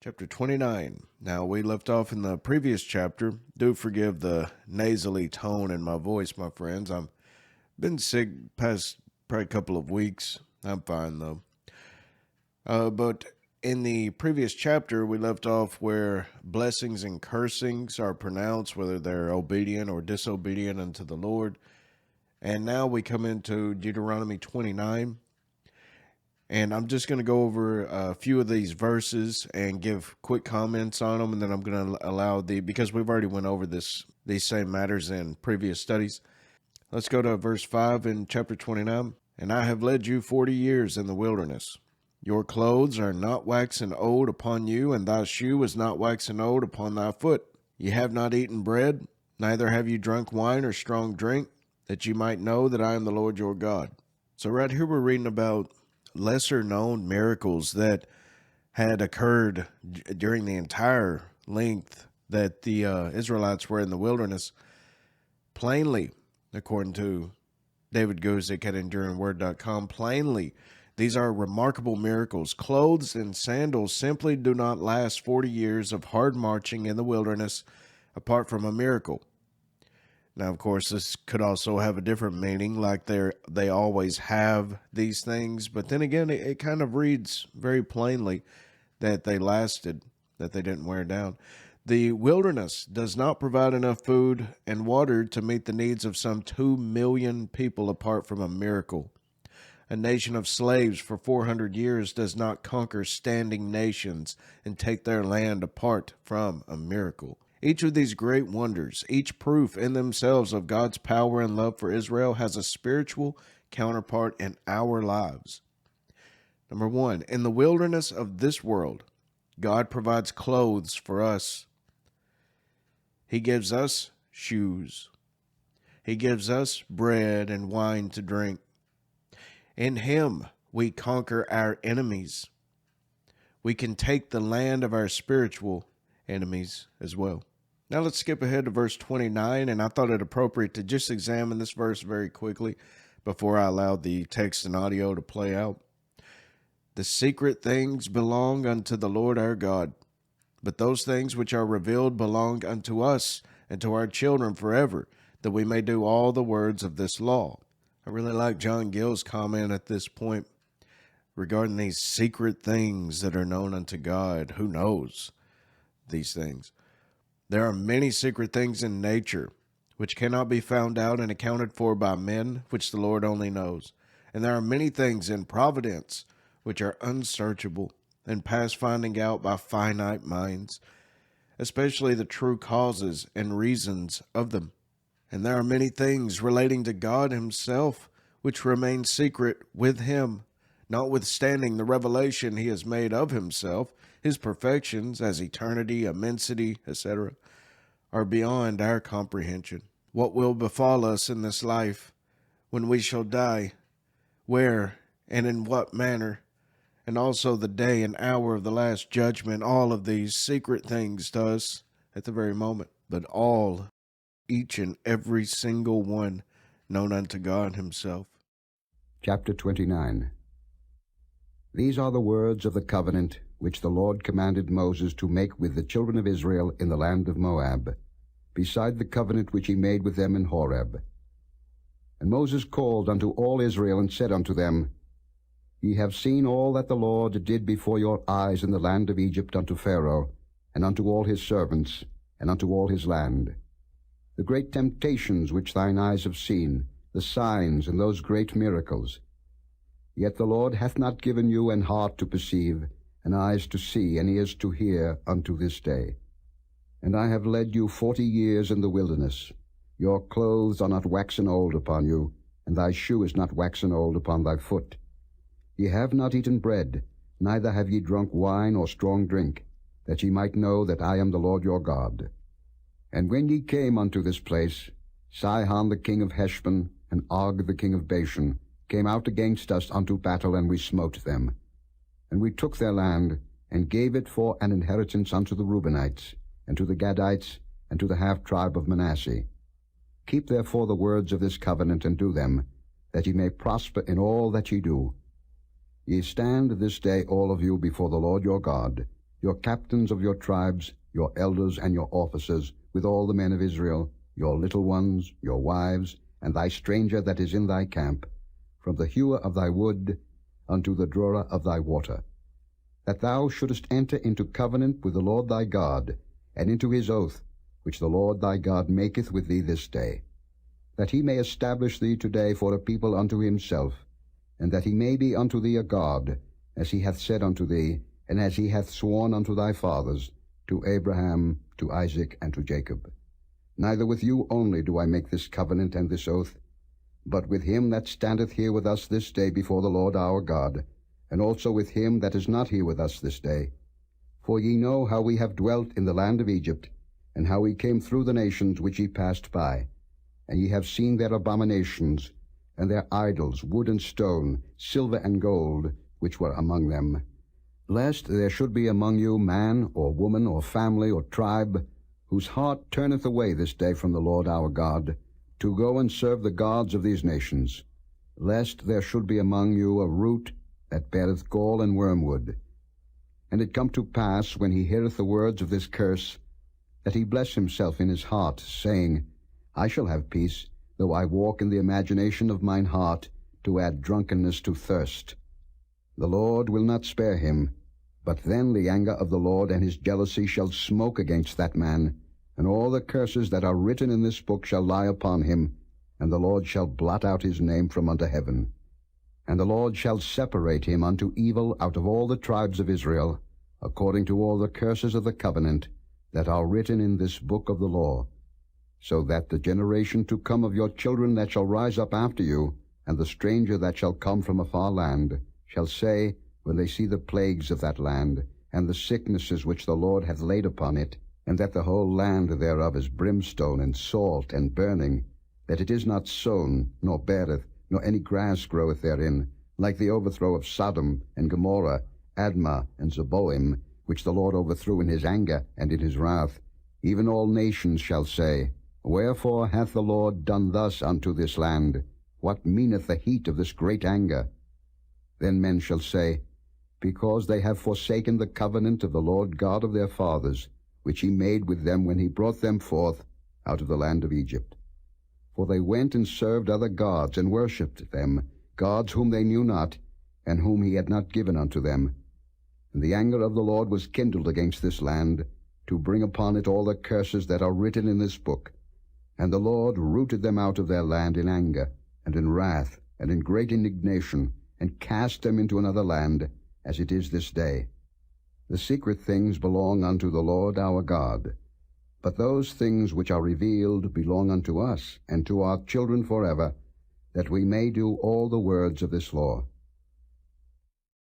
Chapter 29. Now, we left off in the previous chapter. Do forgive the nasally tone in my voice, my friends. I've been sick past probably a couple of weeks. I'm fine, though. But in the previous chapter, we left off where blessings and cursings are pronounced, whether they're obedient or disobedient unto the Lord. And now we come into Deuteronomy 29. And I'm just going to go over a few of these verses and give quick comments on them. And then I'm going to allow because we've already went over these same matters in previous studies. Let's go to verse 5 in chapter 29. And I have led you 40 years in the wilderness. Your clothes are not waxen old upon you, and thy shoe is not waxen old upon thy foot. Ye have not eaten bread, neither have you drunk wine or strong drink, that ye might know that I am the Lord your God. So right here we're reading about lesser known miracles that had occurred during the entire length that the Israelites were in the wilderness. Plainly, according to David Guzik at EnduringWord.com, plainly, these are remarkable miracles. Clothes and sandals simply do not last 40 years of hard marching in the wilderness apart from a miracle. Now, of course, this could also have a different meaning, like they always have these things. But then again, it kind of reads very plainly that they lasted, that they didn't wear down. The wilderness does not provide enough food and water to meet the needs of some 2 million people apart from a miracle. A nation of slaves for 400 years does not conquer standing nations and take their land apart from a miracle. Each of these great wonders, each proof in themselves of God's power and love for Israel, has a spiritual counterpart in our lives. Number 1, in the wilderness of this world, God provides clothes for us. He gives us shoes. He gives us bread and wine to drink. In Him, we conquer our enemies. We can take the land of our spiritual enemies as well. Now let's skip ahead to verse 29, and I thought it appropriate to just examine this verse very quickly before I allowed the text and audio to play out. The secret things belong unto the Lord our God, but those things which are revealed belong unto us and to our children forever, that we may do all the words of this law. I really like John Gill's comment at this point regarding these secret things that are known unto God. Who knows these things? There are many secret things in nature which cannot be found out and accounted for by men, which the Lord only knows. And there are many things in providence which are unsearchable and past finding out by finite minds, especially the true causes and reasons of them. And there are many things relating to God Himself which remain secret with Him, notwithstanding the revelation He has made of Himself. His perfections as eternity, immensity, etc., are beyond our comprehension. What will befall us in this life when we shall die, where and in what manner, and also the day and hour of the last judgment, all of these secret things to us at the very moment, but all, each and every single one, known unto God Himself. Chapter 29. These are the words of the covenant which the Lord commanded Moses to make with the children of Israel in the land of Moab, beside the covenant which He made with them in Horeb. And Moses called unto all Israel, and said unto them, Ye have seen all that the Lord did before your eyes in the land of Egypt unto Pharaoh, and unto all his servants, and unto all his land. The great temptations which thine eyes have seen, the signs and those great miracles. Yet the Lord hath not given you an heart to perceive, and eyes to see, and ears to hear, unto this day. And I have led you 40 years in the wilderness. Your clothes are not waxen old upon you, and thy shoe is not waxen old upon thy foot. Ye have not eaten bread, neither have ye drunk wine or strong drink, that ye might know that I am the Lord your God. And when ye came unto this place, Sihon the king of Heshbon, and Og the king of Bashan, came out against us unto battle, and we smote them. And we took their land, and gave it for an inheritance unto the Reubenites, and to the Gadites, and to the half-tribe of Manasseh. Keep therefore the words of this covenant, and do them, that ye may prosper in all that ye do. Ye stand this day all of you before the Lord your God, your captains of your tribes, your elders and your officers, with all the men of Israel, your little ones, your wives, and thy stranger that is in thy camp, from the hewer of thy wood unto the drawer of thy water, that thou shouldest enter into covenant with the Lord thy God, and into his oath, which the Lord thy God maketh with thee this day, that he may establish thee today for a people unto himself, and that he may be unto thee a God, as he hath said unto thee, and as he hath sworn unto thy fathers, to Abraham, to Isaac, and to Jacob. Neither with you only do I make this covenant and this oath, but with him that standeth here with us this day before the Lord our God, and also with him that is not here with us this day. For ye know how we have dwelt in the land of Egypt, and how we came through the nations which ye passed by. And ye have seen their abominations, and their idols, wood and stone, silver and gold, which were among them. Lest there should be among you man, or woman, or family, or tribe, whose heart turneth away this day from the Lord our God, to go and serve the gods of these nations. Lest there should be among you a root that beareth gall and wormwood. And it come to pass, when he heareth the words of this curse, that he bless himself in his heart, saying, I shall have peace, though I walk in the imagination of mine heart, to add drunkenness to thirst. The Lord will not spare him, but then the anger of the Lord and his jealousy shall smoke against that man, and all the curses that are written in this book shall lie upon him, and the Lord shall blot out his name from under heaven. And the Lord shall separate him unto evil out of all the tribes of Israel, according to all the curses of the covenant that are written in this book of the law, so that the generation to come of your children that shall rise up after you, and the stranger that shall come from a far land, shall say, when they see the plagues of that land, and the sicknesses which the Lord hath laid upon it, and that the whole land thereof is brimstone and salt and burning, that it is not sown, nor beareth, nor any grass groweth therein, like the overthrow of Sodom and Gomorrah, Admah and Zeboim, which the Lord overthrew in his anger and in his wrath, even all nations shall say, Wherefore hath the Lord done thus unto this land? What meaneth the heat of this great anger? Then men shall say, Because they have forsaken the covenant of the Lord God of their fathers, which he made with them when he brought them forth out of the land of Egypt. For they went and served other gods, and worshipped them, gods whom they knew not, and whom he had not given unto them. And the anger of the Lord was kindled against this land, to bring upon it all the curses that are written in this book. And the Lord rooted them out of their land in anger, and in wrath, and in great indignation, and cast them into another land, as it is this day. The secret things belong unto the Lord our God, but those things which are revealed belong unto us, and to our children forever, that we may do all the words of this law.